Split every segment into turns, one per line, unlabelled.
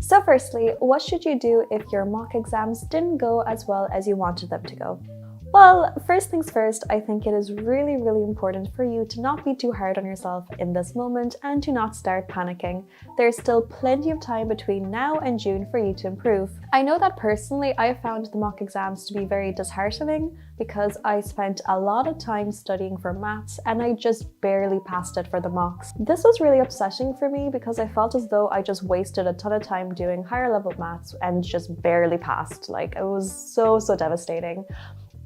So firstly, what should you do if your mock exams didn't go as well as you wanted them to go? Well, first things first, I think it is really important for you to not be too hard on yourself in this moment and to not start panicking. There's still plenty of time between now and June for you to improve. I know that personally I found the mock exams to be very disheartening because I spent a lot of time studying for maths and I just barely passed it for the mocks. This was really upsetting for me because I felt as though I just wasted a ton of time doing higher level maths and just barely passed. Like, it was so devastating.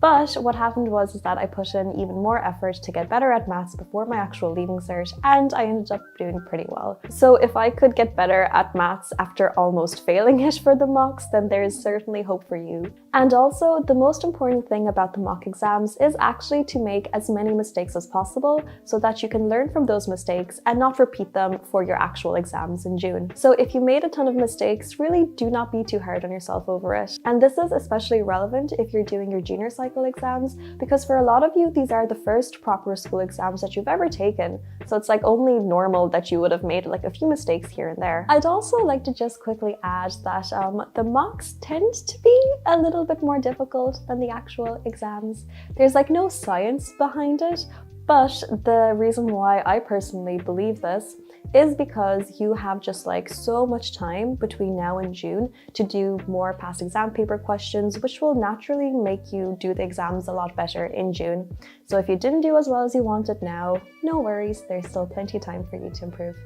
But what happened was that I put in even more effort to get better at maths before my actual leaving cert, and I ended up doing pretty well. So if I could get better at maths after almost failing it for the mocks, then there is certainly hope for you. And also, the most important thing about the mock exams is actually to make as many mistakes as possible so that you can learn from those mistakes and not repeat them for your actual exams in June. So if you made a ton of mistakes, really do not be too hard on yourself over it. And this is especially relevant if you're doing your junior cycle exams, because for a lot of you, these are the first proper school exams that you've ever taken. So it's like only normal that you would have made like a few mistakes here and there. I'd also like to just quickly add that the mocks tend to be a little bit more difficult than the actual exams. There's like no science behind it, but the reason why I personally believe this is because you have just like so much time between now and June to do more past exam paper questions, which will naturally make you do the exams a lot better in June. So if you didn't do as well as you wanted now, no worries, there's still plenty of time for you to improve.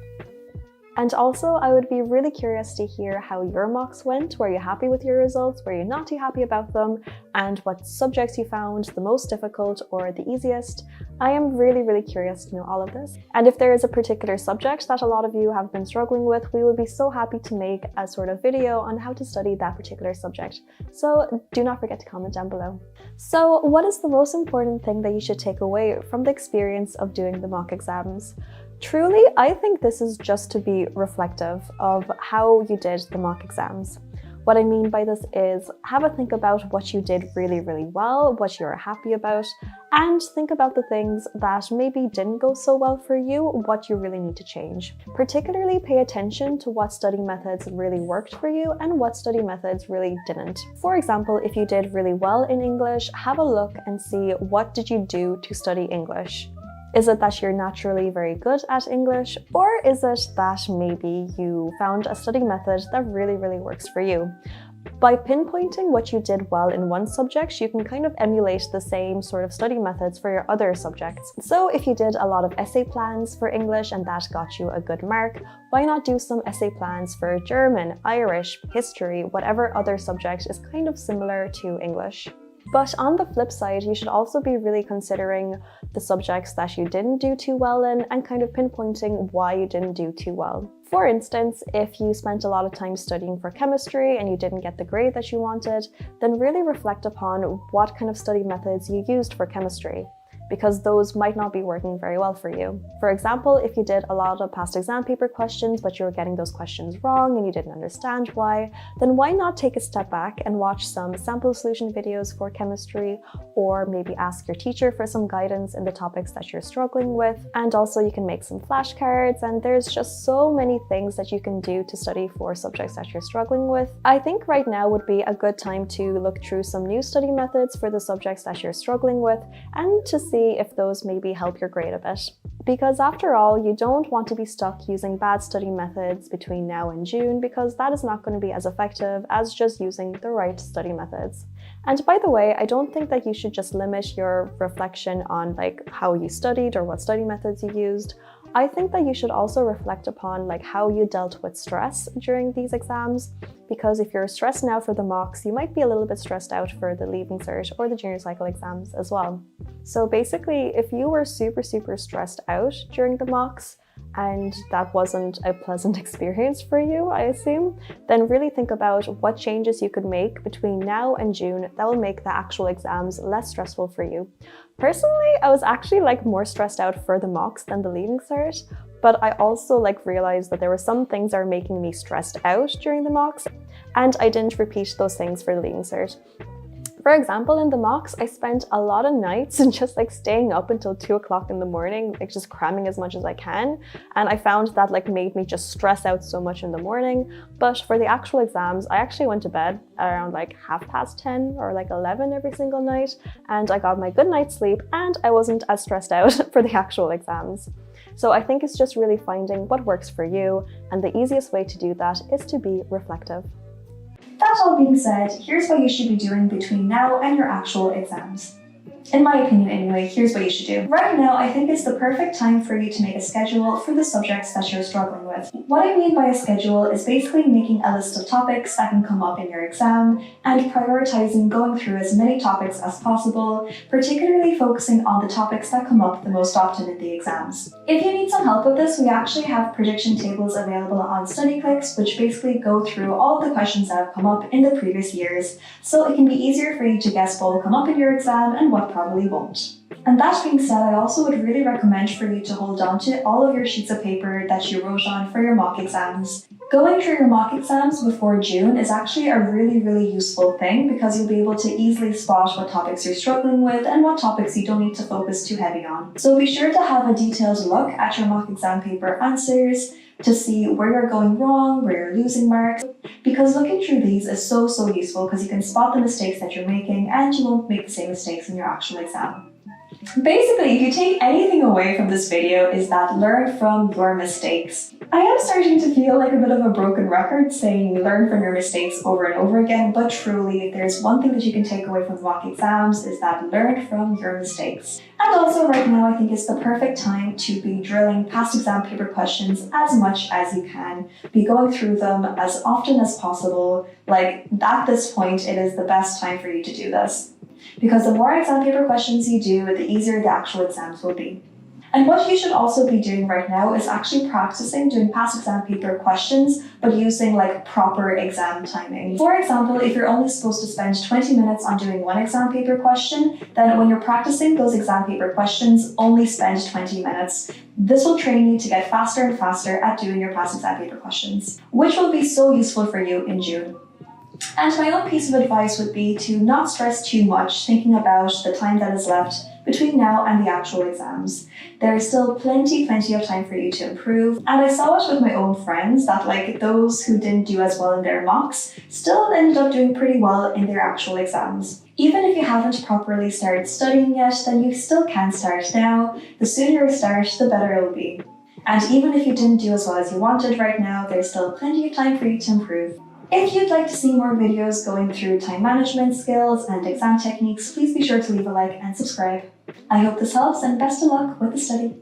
And also, I would be really curious to hear how your mocks went. Were you happy with your results? Were you not too happy about them? And what subjects you found the most difficult or the easiest? I am really curious to know all of this. And if there is a particular subject that a lot of you have been struggling with, we would be so happy to make a sort of video on how to study that particular subject. So do not forget to comment down below. So what is the most important thing that you should take away from the experience of doing the mock exams? Truly, I think this is just to be reflective of how you did the mock exams. What I mean by this is have a think about what you did really well, what you're happy about, and think about the things that maybe didn't go so well for you, what you really need to change. Particularly pay attention to what study methods really worked for you and what study methods really didn't. For example, if you did really well in English, have a look and see what did you do to study English. Is it that you're naturally very good at English, or is it that maybe you found a study method that really works for you? By pinpointing what you did well in one subject, you can kind of emulate the same sort of study methods for your other subjects. So if you did a lot of essay plans for English and that got you a good mark, why not do some essay plans for German, Irish, history, whatever other subject is kind of similar to English? But on the flip side, you should also be really considering the subjects that you didn't do too well in and kind of pinpointing why you didn't do too well. For instance, if you spent a lot of time studying for chemistry and you didn't get the grade that you wanted, then really reflect upon what kind of study methods you used for chemistry, because those might not be working very well for you. For example, if you did a lot of past exam paper questions, but you were getting those questions wrong and you didn't understand why, then why not take a step back and watch some sample solution videos for chemistry, or maybe ask your teacher for some guidance in the topics that you're struggling with. And also you can make some flashcards, and there's just so many things that you can do to study for subjects that you're struggling with. I think right now would be a good time to look through some new study methods for the subjects that you're struggling with and to see if those maybe help your grade a bit. Because after all, you don't want to be stuck using bad study methods between now and June, because that is not going to be as effective as just using the right study methods. And by the way, I don't think that you should just limit your reflection on like how you studied or what study methods you used. I think that you should also reflect upon like how you dealt with stress during these exams, because if you're stressed now for the mocks, you might be a little bit stressed out for the leaving cert or the junior cycle exams as well. So basically, if you were super stressed out during the mocks and that wasn't a pleasant experience for you, I assume, then really think about what changes you could make between now and June that will make the actual exams less stressful for you. Personally, I was actually like more stressed out for the mocks than the leaving cert, but I also like realized that there were some things that were making me stressed out during the mocks, and I didn't repeat those things for the leaving cert. For example, in the mocks, I spent a lot of nights just like staying up until 2 o'clock in the morning, like just cramming as much as I can. And I found that like made me just stress out so much in the morning. But for the actual exams, I actually went to bed around like 10:30 or like 11 every single night. And I got my good night's sleep and I wasn't as stressed out for the actual exams. So I think it's just really finding what works for you. And the easiest way to do that is to be reflective.
That all being said, here's what you should be doing between now and your actual exams. In my opinion anyway, here's what you should do. Right now, I think it's the perfect time for you to make a schedule for the subjects that you're struggling with. What I mean by a schedule is basically making a list of topics that can come up in your exam and prioritizing going through as many topics as possible, particularly focusing on the topics that come up the most often in the exams. If you need some help with this, we actually have prediction tables available on Studyclix, which basically go through all of the questions that have come up in the previous years, so it can be easier for you to guess what will come up in your exam and what probably won't. And that being said, I also would really recommend for you to hold on to all of your sheets of paper that you wrote on for your mock exams. Going through your mock exams before June is actually a really useful thing because you'll be able to easily spot what topics you're struggling with and what topics you don't need to focus too heavy on. So be sure to have a detailed look at your mock exam paper answers to see where you're going wrong, where you're losing marks, because looking through these is so useful because you can spot the mistakes that you're making and you won't make the same mistakes in your actual exam. Basically, if you take anything away from this video is that learn from your mistakes. I am starting to feel like a bit of a broken record saying learn from your mistakes over and over again, but truly, if there's one thing that you can take away from mock exams is that learn from your mistakes. And also right now, I think it's the perfect time to be drilling past exam paper questions as much as you can. Be going through them as often as possible. Like at this point, it is the best time for you to do this. Because the more exam paper questions you do, the easier the actual exams will be. And what you should also be doing right now is actually practicing doing past exam paper questions, but using like proper exam timing. For example, if you're only supposed to spend 20 minutes on doing one exam paper question, then when you're practicing those exam paper questions, only spend 20 minutes. This will train you to get faster and faster at doing your past exam paper questions, which will be so useful for you in June. And my own piece of advice would be to not stress too much thinking about the time that is left between now and the actual exams. There is still plenty of time for you to improve, and I saw it with my own friends that like those who didn't do as well in their mocks still ended up doing pretty well in their actual exams. Even if you haven't properly started studying yet, then you still can start now. The sooner you start, the better it will be. And even if you didn't do as well as you wanted right now, there's still plenty of time for you to improve. If you'd like to see more videos going through time management skills and exam techniques, please be sure to leave a like and subscribe. I hope this helps and best of luck with the study.